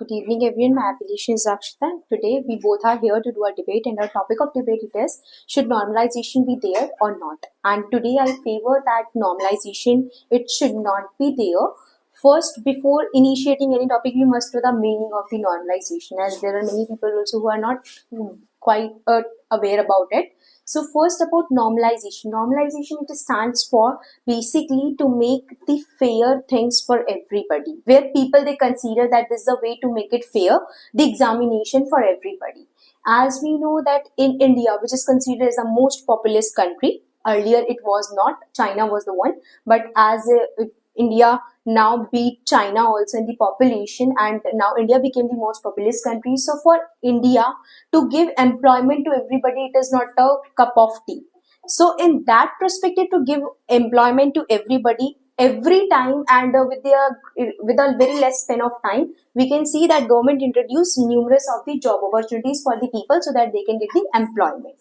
Good evening, everyone. My application is Akshita. Today, we both are here to do a debate, and our topic of debate it is: should normalization be there or not? And today, I favor that normalization it should not be there. First, before initiating any topic, we must know the meaning of the normalization, as there are many people also who are not quite aware about it. So first about normalization. Normalization it stands for basically to make the fair things for everybody. Where people they consider that this is a way to make it fair, the examination for everybody. As we know that in India, which is considered as the most populous country, earlier it was not, China was the one, but as India now beat China also in the population, and now India became the most populous country. So for India to give employment to everybody, it is not a cup of tea. So in that perspective, to give employment to everybody every time and with a very less span of time, we can see that government introduced numerous of the job opportunities for the people so that they can get the employment.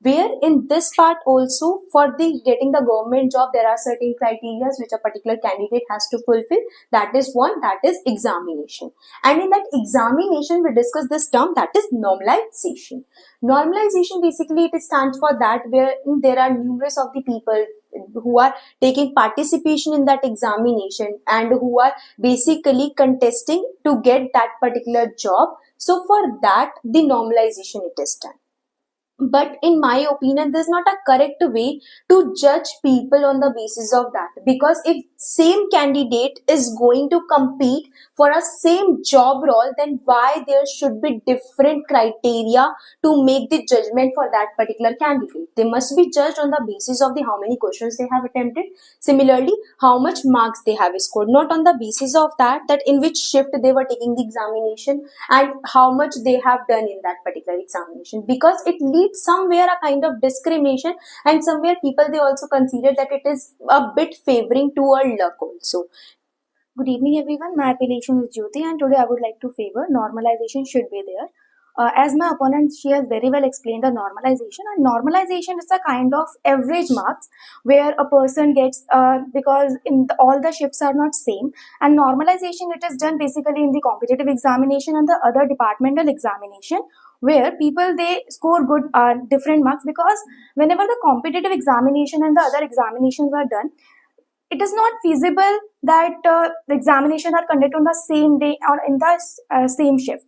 Where in this part also for the getting the government job, there are certain criteria which a particular candidate has to fulfill. That is one, that is examination. And in that examination, we discuss this term that is normalization. Normalization basically it stands for that where there are numerous of the people who are taking participation in that examination and who are basically contesting to get that particular job. So for that, the normalization it is done. But in my opinion, there's not a correct way to judge people on the basis of that, because if same candidate is going to compete for a same job role, then why there should be different criteria to make the judgment for that particular candidate? They must be judged on the basis of the how many questions they have attempted, similarly how much marks they have scored, not on the basis of that in which shift they were taking the examination and how much they have done in that particular examination, because it leads somewhere a kind of discrimination, and somewhere people they also consider that it is a bit favoring toward luck also. Good evening, everyone. My appellation is Jyoti, and today I would like to favor normalization should be there. As my opponent, she has very well explained the normalization, and normalization is a kind of average marks where a person gets because all the shifts are not same, and normalization it is done basically in the competitive examination and the other departmental examination where people they score good different marks, because whenever the competitive examination and the other examinations are done, it is not feasible that the examination are conducted on the same day or in the same shift.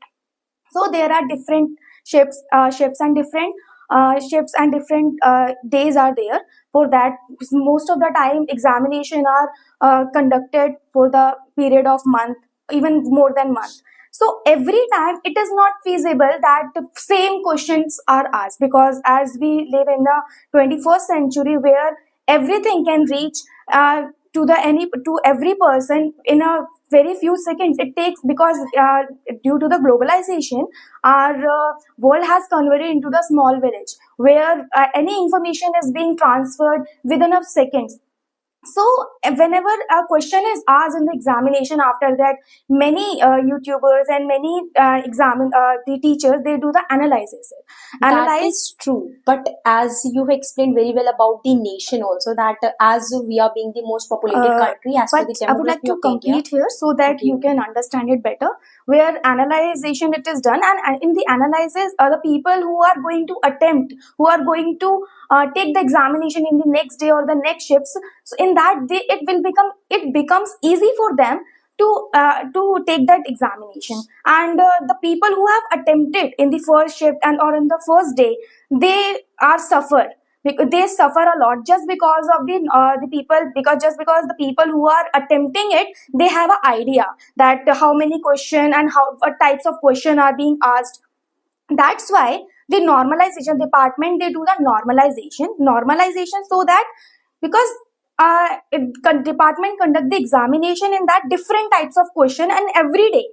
So there are different shifts and different days are there. For that, most of the time examination are conducted for the period of month, even more than month. So every time it is not feasible that the same questions are asked, because as we live in the 21st century where everything can reach to every person in a very few seconds it takes, because due to the globalization our world has converted into the small village where any information is being transferred within a seconds. So whenever a question is asked in the examination, after that many YouTubers and many the teachers they do the analysis. That is true, but as you explained very well about the nation also, that as we are being the most populated country as per But the I would like demography to of India. complete here so that you can understand it better. Where analyzation it is done, and in the analysis, the people who are going to attempt, who are going to take the examination in the next day or the next shifts. So in that day, it becomes easy for them to take that examination, and the people who have attempted in the first shift and or in the first day, they are suffer, because they suffer a lot just because of the people, because just because the people who are attempting it, they have an idea that how many question and how what types of question are being asked. That's why the normalization department they do the normalization so that, because department conduct the examination in that different types of question, and every day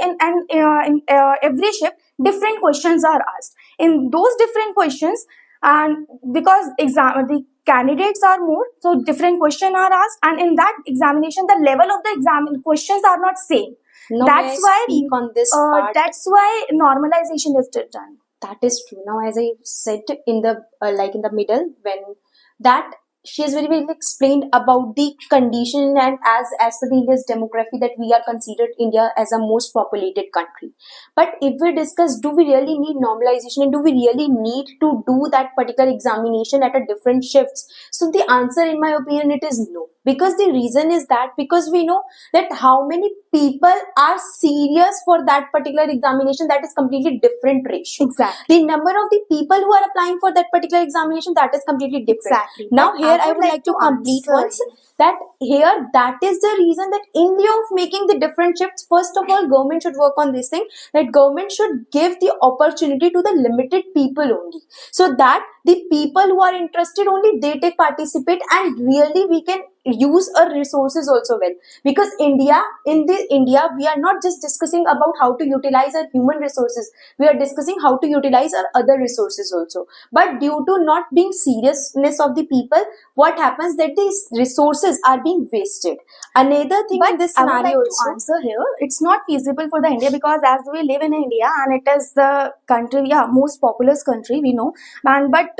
in every shift different questions are asked in those different questions. And because the candidates are more, so different questions are asked, and in that examination the level of the exam questions are not same. Now That's why speak on this part. that's why normalization is done. That is true. Now, as I said in the in the middle, when that she has very well explained about the condition, and as per the India's demography, that we are considered India as a most populated country. But if we discuss, do we really need normalization, and do we really need to do that particular examination at a different shifts? So the answer, in my opinion, it is no. Because the reason is that because we know that how many people are serious for that particular examination, that is completely different ratio. Exactly. The number of the people who are applying for that particular examination, that is completely different. Exactly. Now But here I would like to complete once that here, that is the reason that in lieu of making the different shifts, first of all, government should work on this thing, that government should give the opportunity to the limited people only, so that the people who are interested only, they take participate, and really we can use our resources also well. Because India, in the India, we are not just discussing about how to utilize our human resources, we are discussing how to utilize our other resources also. But due to not being seriousness of the people, what happens that these resources are being wasted. Another thing in this I would scenario like also, to answer here. It's not feasible for the India because as we live in India and it is the country, most populous country we know. And but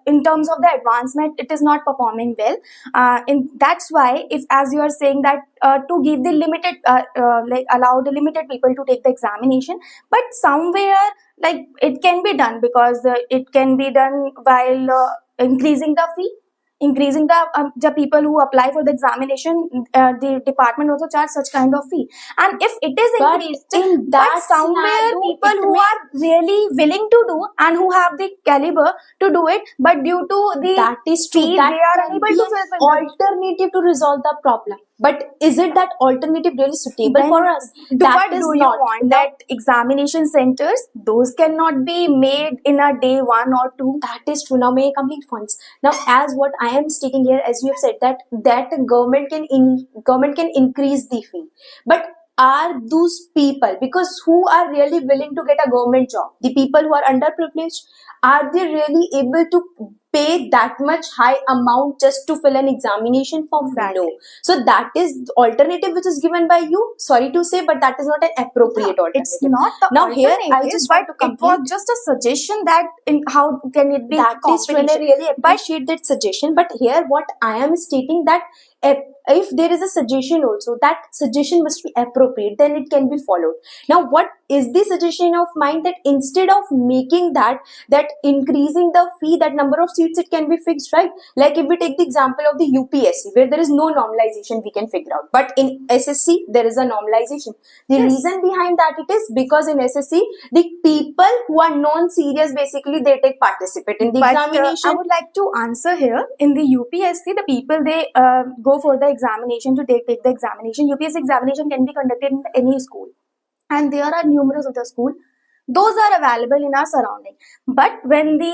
in terms of the advancement, it is not performing well. That's why, if as you are saying that to give the limited, like allow the limited people to take the examination, but somewhere like it can be done because it can be done while increasing the fee, increasing the people who apply for the examination, the department also charge such kind of fee. And if it is but increased, in but that somewhere scenario, people it who may, are really willing to do and who have the caliber to do it, but due to the that is true, fee, that they are can unable be to an fulfill that. alternative to resolve the problem. But is it that alternative really suitable Then for us? what That is do you not. want? Now, That examination centers, those cannot be made in a day one or two. that is true. Now may I complete once. Now, as what I am stating here, as you have said, that government can increase the fee, but are those people, because who are really willing to get a government job, the people who are underprivileged, are they really able to pay that much high amount just to fill an examination form? Exactly. No. So that is the alternative which is given by you. Sorry to say, but that is not an appropriate alternative. It's not the Now here alternative, I just but want to it complete. was just a suggestion that in how can it be That is when I competition. really But appreciate that suggestion. But here what I am stating, that if there is a suggestion also, that suggestion must be appropriate, then it can be followed. Now what is the suggestion of mine, that instead of making that increasing the fee, that number of seats, it can be fixed, right? Like if we take the example of the UPSC, where there is no normalization, we can figure out, but in SSC there is a normalization. The Yes. reason behind that, it is because in SSC the people who are non-serious, basically they take participate in the But examination. I would like to answer here. In the UPSC, the people they go for the examination to take the examination. UPSC examination can be conducted in any school, and there are numerous other schools. Those are available in our surrounding. But when the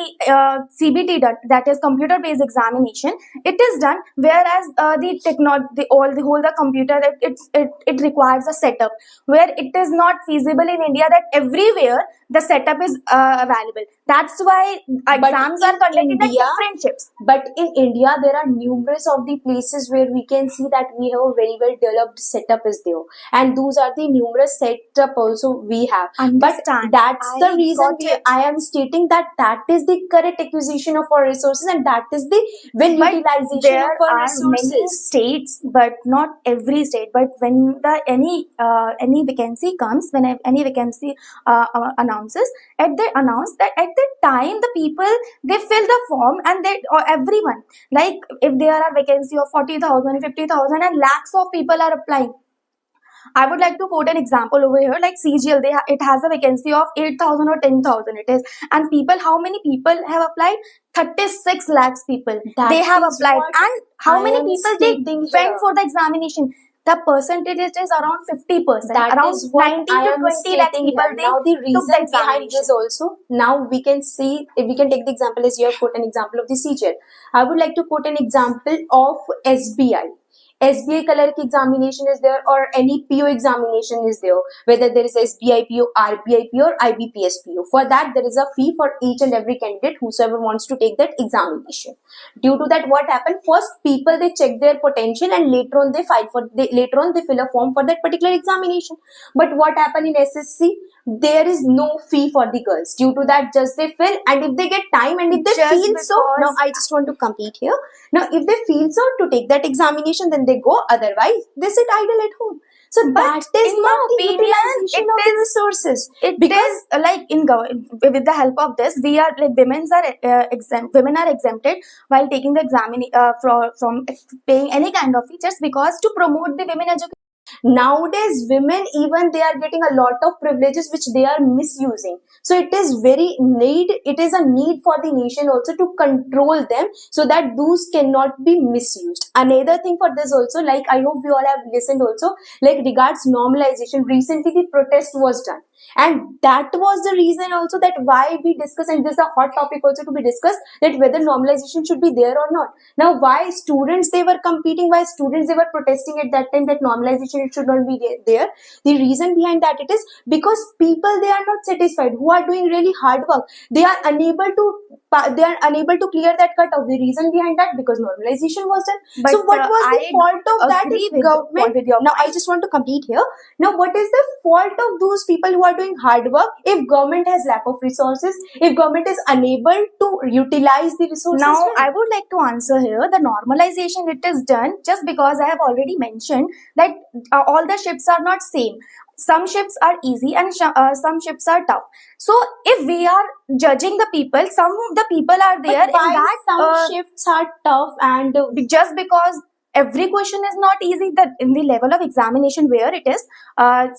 CBT done, that is computer based examination, it is done, whereas the technology, the whole the computer, it requires a setup where it is not feasible in India that everywhere the setup is available. That's why exams are conducted at different shifts. But in India, there are numerous of the places where we can see that we have a very well developed setup is there, and those are the numerous setup also we have. Understand. But that's the I reason got it. I am stating that is the correct acquisition of our resources, and that is the well But utilization there of our are many resources. states, but not every state. But when the any vacancy comes, when any vacancy announces, they announce that at the time the people they fill the form, and they or everyone, like if there are vacancy of 40,000, 50,000, and lakhs of people are applying. I would like to quote an example over here, like CGL. It has a vacancy of 8,000 or 10,000. It is, and people. How many people have applied? 36 lakhs people. They have applied, and how many people they went for the examination? The percentage is around 50%. That around is what 19 I to am 20 lakhs stating people. here. They Now the took the reason behind examination. this also, now we can see, if we can take the example, as you have put an example of the CGL. I would like to quote an example of SBI. SBI clerk examination is there or any PO examination is there, whether there is SBI PO, RBI PO or IBPS PO. For that there is a fee for each and every candidate whosoever wants to take that examination. Due to that, what happened, first people they check their potential and later on they fill a form for that particular examination. But what happened in SSC, there is no fee for the girls. Due to that, just they fill, and if they get time and if they Just feel so, now because- I just want to complete here. Now if they feel so to take that examination, then they go, otherwise they sit idle at home. So that is in my not the opinion, utilization of the resources. Because like with the help of this, we are like women are exempted while taking the from paying any kind of fee, just because to promote the women education. Nowadays women, even they are getting a lot of privileges which they are misusing. So it is a need for the nation also to control them, so that those cannot be misused. Another thing for this also, like I hope we all have listened also, like regards normalization, recently the protest was done, and that was the reason also that why we discuss, and this is a hot topic also to be discussed, that whether normalization should be there or not. Now why students they were competing, why students they were protesting at that time that normalization it should not be there. The reason behind that it is because people they are not satisfied, who are doing really hard work, they are unable to clear that cutoff. The reason behind that, because normalization was done. But, So what was the I fault of that agree if with government? your Now I point. just want to complete here. Now what is the fault of those people who are doing hard work if government has lack of resources, if government is unable to utilize the resources Now, well? I would like to answer here. The normalization it is done just because I have already mentioned that all the shifts are not same. Some shifts are easy and some shifts are tough. So, if we are judging the people, some of the people are there But why in that some shifts are tough and just because every question is not easy. That in the level of examination where it is,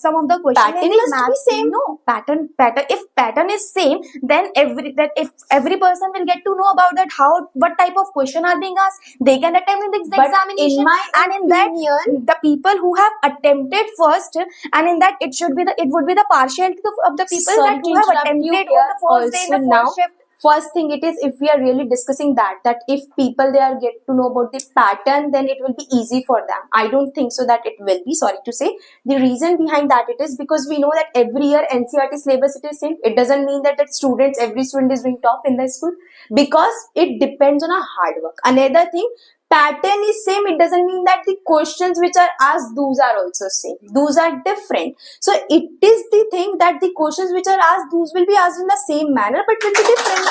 some of the question Pattern in the must be maths, same. no pattern. If pattern is same, then if every person will get to know about that what type of question are being asked, they can attempt in the But examination. in my And in that, opinion, the people who have attempted first, and in that it would be the partiality of the people sorry that to who have interrupt you attempted here on the first day in also the now. first shift. First thing it is, if we are really discussing that if people they are get to know about the pattern, then it will be easy for them. I don't think so that it will be, sorry to say. The reason behind that it is because we know that every year NCERT syllabus it is same. It doesn't mean that every student is doing top in the school, because it depends on our hard work. Another thing, pattern is same, it doesn't mean that the questions which are asked those are also same. Those are different. So it is the thing that the questions which are asked those will be asked in the same manner but will be different.